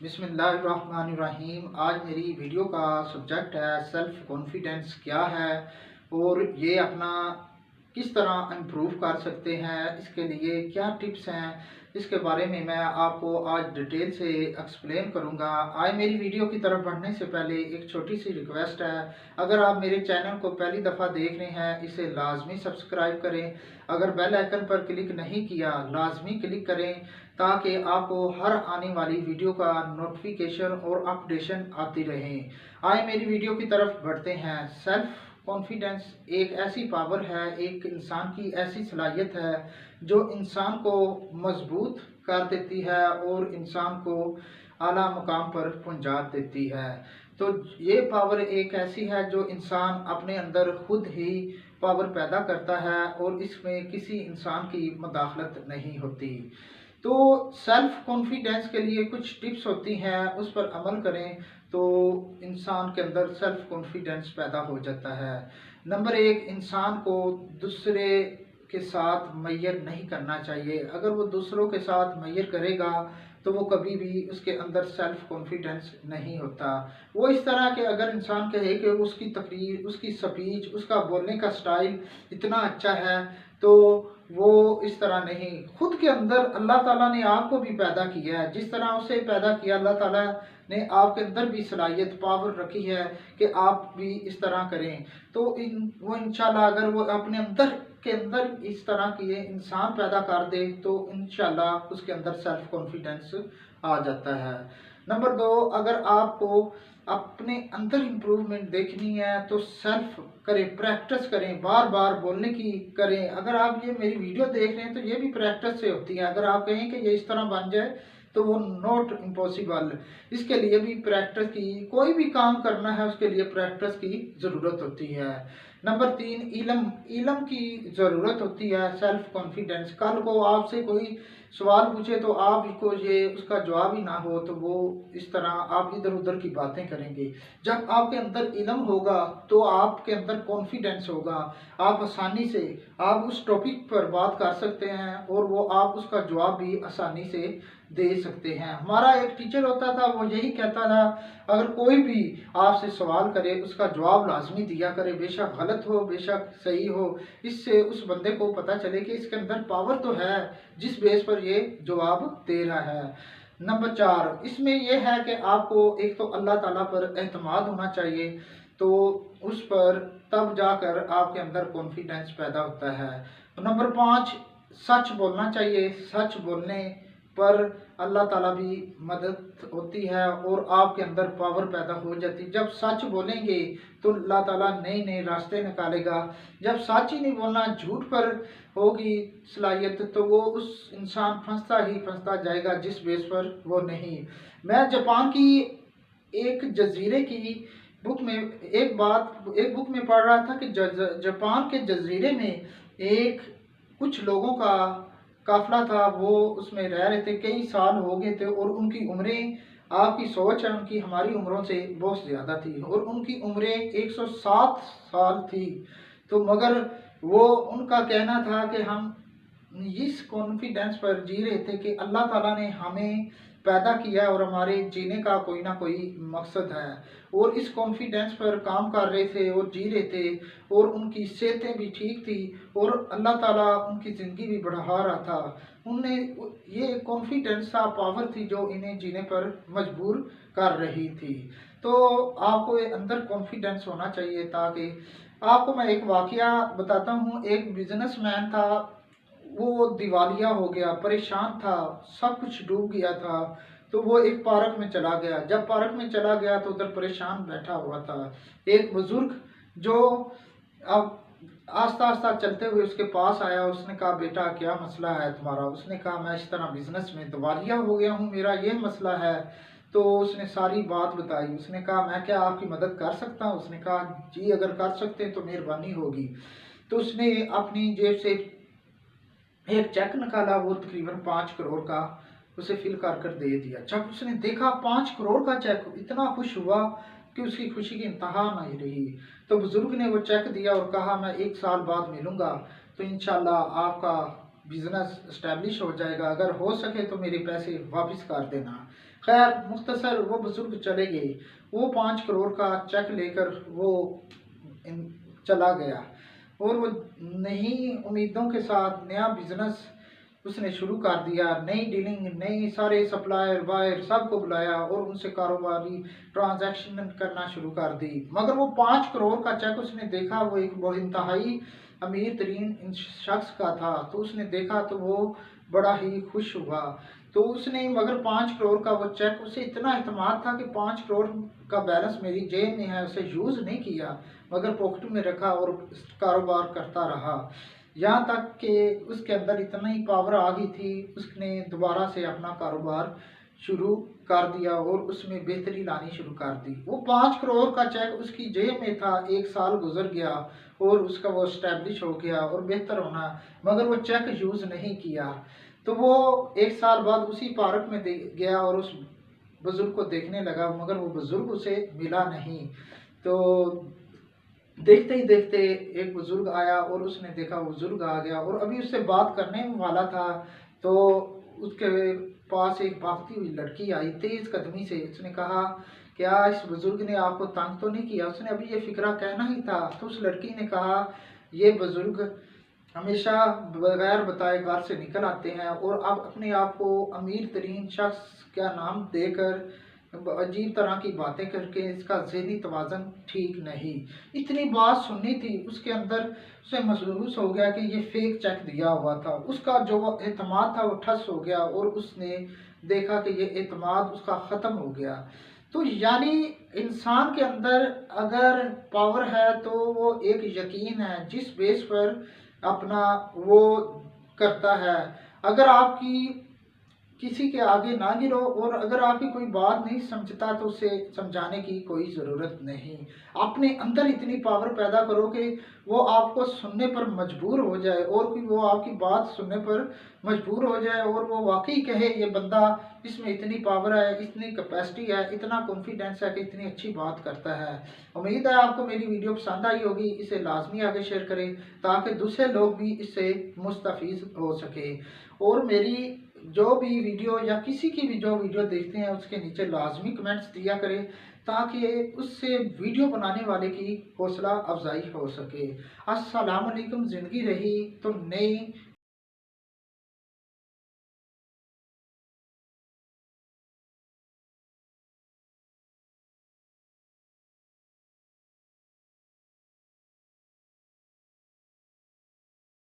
बिस्मिल्लाहिर्रहमानिर्रहीम। आज मेरी वीडियो का सब्जेक्ट है सेल्फ कॉन्फिडेंस क्या है और ये अपना किस तरह इम्प्रूव कर सकते हैं, इसके लिए क्या टिप्स हैं, इसके बारे में मैं आपको आज डिटेल से एक्सप्लेन करूंगा। आज मेरी वीडियो की तरफ बढ़ने से पहले एक छोटी सी रिक्वेस्ट है, अगर आप मेरे चैनल को पहली दफ़ा देख रहे हैं इसे लाजमी सब्सक्राइब करें। अगर बेल आइकन पर क्लिक नहीं किया लाजमी क्लिक करें ताकि आपको हर आने वाली वीडियो का नोटिफिकेशन और अपडेशन आती रहे। आए मेरी वीडियो की तरफ बढ़ते हैं। सेल्फ कॉन्फिडेंस एक ऐसी पावर है, एक इंसान की ऐसी सलाहियत है जो इंसान को मजबूत कर देती है और इंसान को आला मुकाम पर पहुंचा देती है। तो ये पावर एक ऐसी है जो इंसान अपने अंदर खुद ही पावर पैदा करता है और इसमें किसी इंसान की मदाखलत नहीं होती। तो सेल्फ कॉन्फिडेंस के लिए कुछ टिप्स होती हैं, उस पर अमल करें तो इंसान के अंदर सेल्फ कॉन्फिडेंस पैदा हो जाता है। नंबर एक, इंसान को दूसरे के साथ मैयर नहीं करना चाहिए। अगर वो दूसरों के साथ मैयर करेगा तो वो कभी भी उसके अंदर सेल्फ कॉन्फिडेंस नहीं होता। वो इस तरह के अगर इंसान कहे कि उसकी तकरीर, उसकी स्पीच, उसका बोलने का स्टाइल इतना अच्छा है, तो वो इस तरह नहीं। खुद के अंदर अल्लाह ताला ने आपको भी पैदा किया है, जिस तरह उसे पैदा किया अल्लाह ताला ने आपके अंदर भी सलाहियत पावर रखी है कि आप भी इस तरह करें। तो वो इंशाल्लाह अगर वो अपने अंदर के अंदर इस तरह की इंसान पैदा कर दे तो इंशाल्लाह उसके अंदर सेल्फ कॉन्फिडेंस आ जाता है। नंबर दो, अगर आपको अपने अंदर इम्प्रूवमेंट देखनी है तो सेल्फ करें, प्रैक्टिस करें, बार बार बोलने की करें। अगर आप ये मेरी वीडियो देख रहे हैं तो ये भी प्रैक्टिस से होती है। अगर आप कहें कि ये इस तरह बन जाए तो वो नॉट इम्पॉसिबल। इसके लिए भी प्रैक्टिस की, कोई भी काम करना है उसके लिए प्रैक्टिस की ज़रूरत होती है। नंबर तीन, इलम की ज़रूरत होती है। सेल्फ कॉन्फिडेंस, कल को आपसे कोई सवाल पूछे तो आपको ये उसका जवाब ही ना हो तो वो इस तरह आप इधर उधर की बातें करेंगे। जब आपके अंदर इल्म होगा तो आपके अंदर कॉन्फिडेंस होगा, आप आसानी से आप उस टॉपिक पर बात कर सकते हैं और वो आप उसका जवाब भी आसानी से दे सकते हैं। हमारा एक टीचर होता था, वो यही कहता था, अगर कोई भी आपसे सवाल करे उसका जवाब लाजमी दिया करे, बेशक गलत हो बेशक सही हो। इससे उस बंदे को पता चले कि इसके अंदर पावर तो है जिस बेस पर ये जवाब दे रहा है। नंबर चार, इसमें यह है कि आपको एक तो अल्लाह ताला पर एतमाद होना चाहिए, तो उस पर तब जाकर आपके अंदर कॉन्फिडेंस पैदा होता है। नंबर पाँच, सच बोलना चाहिए। सच बोलने पर अल्लाह ताला भी मदद होती है और आपके अंदर पावर पैदा हो जाती है। जब सच बोलेंगे तो अल्लाह ताला नए नए रास्ते निकालेगा। जब सच ही नहीं बोलना, झूठ पर होगी सलाहियत, तो वो उस इंसान फंसता ही फंसता जाएगा जिस बेस पर वो नहीं। मैं जापान की एक जजीरे की बुक में एक बुक में पढ़ रहा था कि जापान के जजीरे में एक कुछ लोगों का काफिला था, वो उसमें रह रहे थे, कई साल हो गए थे और उनकी उम्रें, आपकी सोच है उनकी हमारी उम्रों से बहुत ज़्यादा थी और उनकी उम्रें 107 साल थी। तो मगर वो उनका कहना था कि हम इस कॉन्फिडेंस पर जी रहे थे कि अल्लाह ताला ने हमें पैदा किया और हमारे जीने का कोई ना कोई मकसद है, और इस कॉन्फिडेंस पर काम कर रहे थे और जी रहे थे और उनकी सेहतें भी ठीक थी और अल्लाह ताला उनकी ज़िंदगी भी बढ़ा रहा था। उनमें ये कॉन्फिडेंस था, पावर थी जो इन्हें जीने पर मजबूर कर रही थी। तो आपको ये अंदर कॉन्फिडेंस होना चाहिए। ताकि आपको मैं एक वाकया बताता हूँ। एक बिजनेसमैन था, वो दिवालिया हो गया, परेशान था, सब कुछ डूब गया था। तो वो एक पार्क में चला गया। जब पार्क में चला गया तो उधर परेशान बैठा हुआ था एक बुजुर्ग, जो अब आस्ता आस्ता चलते हुए उसके पास आया। उसने कहा, बेटा क्या मसला है तुम्हारा? उसने कहा, मैं इस तरह बिजनेस में दिवालिया हो गया हूँ, मेरा ये मसला है। तो उसने सारी बात बताई। उसने कहा, मैं क्या आपकी मदद कर सकता हूँ? उसने कहा, जी अगर कर सकते हैं तो मेहरबानी होगी। तो उसने अपनी जेब से एक चेक निकाला, वो तकरीबन 5 करोड़ का, उसे फिल कर कर दे दिया। जब उसने देखा 5 करोड़ का चेक, इतना खुश हुआ कि उसकी खुशी की इंतहा नहीं रही। तो बुजुर्ग ने वो चेक दिया और कहा, मैं 1 साल बाद मिलूंगा तो इंशाल्लाह आपका बिजनेस इस्टेब्लिश हो जाएगा, अगर हो सके तो मेरे पैसे वापस कर देना। خیر مختصر وہ بزرگ چلے گئے، وہ 5 کروڑ کا چیک لے کر وہ چلا گیا اور وہ نئی امیدوں کے ساتھ نیا بزنس اس نے شروع کر دیا، نئی ڈیلنگ، نئی سارے سپلائر بائر سب کو بلایا اور ان سے کاروباری ٹرانزیکشن کرنا شروع کر دی۔ مگر وہ 5 کروڑ کا چیک اس نے دیکھا، وہ ایک وہ انتہائی امیر ترین شخص کا تھا، تو اس نے دیکھا تو وہ بڑا ہی خوش ہوا۔ تو اس نے مگر 5 کروڑ کا وہ چیک، اسے اتنا اعتماد تھا کہ 5 کروڑ کا بیلنس میری جیب میں ہے، اسے یوز نہیں کیا مگر پاکٹ میں رکھا اور کاروبار کرتا رہا، یہاں تک کہ اس کے اندر اتنی پاور آ گئی تھی، اس نے دوبارہ سے اپنا کاروبار شروع کر دیا اور اس میں بہتری لانی شروع کر دی۔ وہ 5 کروڑ کا چیک اس کی جیب میں تھا، 1 سال گزر گیا اور اس کا وہ اسٹیبلش ہو گیا اور بہتر ہونا، مگر وہ چیک یوز نہیں کیا۔ تو وہ 1 سال بعد اسی پارک میں گیا اور اس بزرگ کو دیکھنے لگا، مگر وہ بزرگ اسے ملا نہیں۔ تو دیکھتے ہی دیکھتے ایک بزرگ آیا اور اس نے دیکھا وہ بزرگ آ گیا اور ابھی اس سے بات کرنے والا تھا، تو اس کے پاس ایک بھاگتی ہوئی لڑکی آئی تیز قدمی سے۔ اس نے کہا کیا اس بزرگ نے آپ کو تنگ تو نہیں کیا؟ اس نے ابھی یہ فکرہ کہنا ہی تھا تو اس لڑکی نے کہا یہ بزرگ ہمیشہ بغیر بتائے گھر سے نکل آتے ہیں اور اب اپنے آپ کو امیر ترین شخص کا نام دے کر عجیب طرح کی باتیں کر کے اس کا ذہنی توازن ٹھیک نہیں۔ اتنی بات سننی تھی، اس کے اندر اسے محسوس ہو گیا کہ یہ فیک چیک دیا ہوا تھا، اس کا جو اعتماد تھا وہ ٹھس ہو گیا اور اس نے دیکھا کہ یہ اعتماد اس کا ختم ہو گیا۔ تو یعنی انسان کے اندر اگر پاور ہے تو وہ ایک یقین ہے جس بیس پر اپنا وہ کرتا ہے۔ اگر آپ کی کسی کے آگے نہ گرو اور اگر آپ کی کوئی بات نہیں سمجھتا تو اسے سمجھانے کی کوئی ضرورت نہیں، اپنے اندر اتنی پاور پیدا کرو کہ وہ آپ کو سننے پر مجبور ہو جائے اور کوئی وہ آپ کی بات سننے پر مجبور ہو جائے اور وہ واقعی کہے یہ بندہ اس میں اتنی پاور ہے، اتنی کیپیسٹی ہے، اتنا کانفیڈینس ہے کہ اتنی اچھی بات کرتا ہے۔ امید ہے آپ کو میری ویڈیو پسند آئی ہوگی، اسے لازمی آگے شیئر کریں تاکہ دوسرے لوگ بھی اس سے مستفید ہو سکے، اور میری جو بھی ویڈیو یا کسی کی بھی جو ویڈیو دیکھتے ہیں اس کے نیچے لازمی کمنٹس دیا کریں تاکہ اس سے ویڈیو بنانے والے کی حوصلہ افزائی ہو سکے۔ السلام علیکم، زندگی رہی تو نئی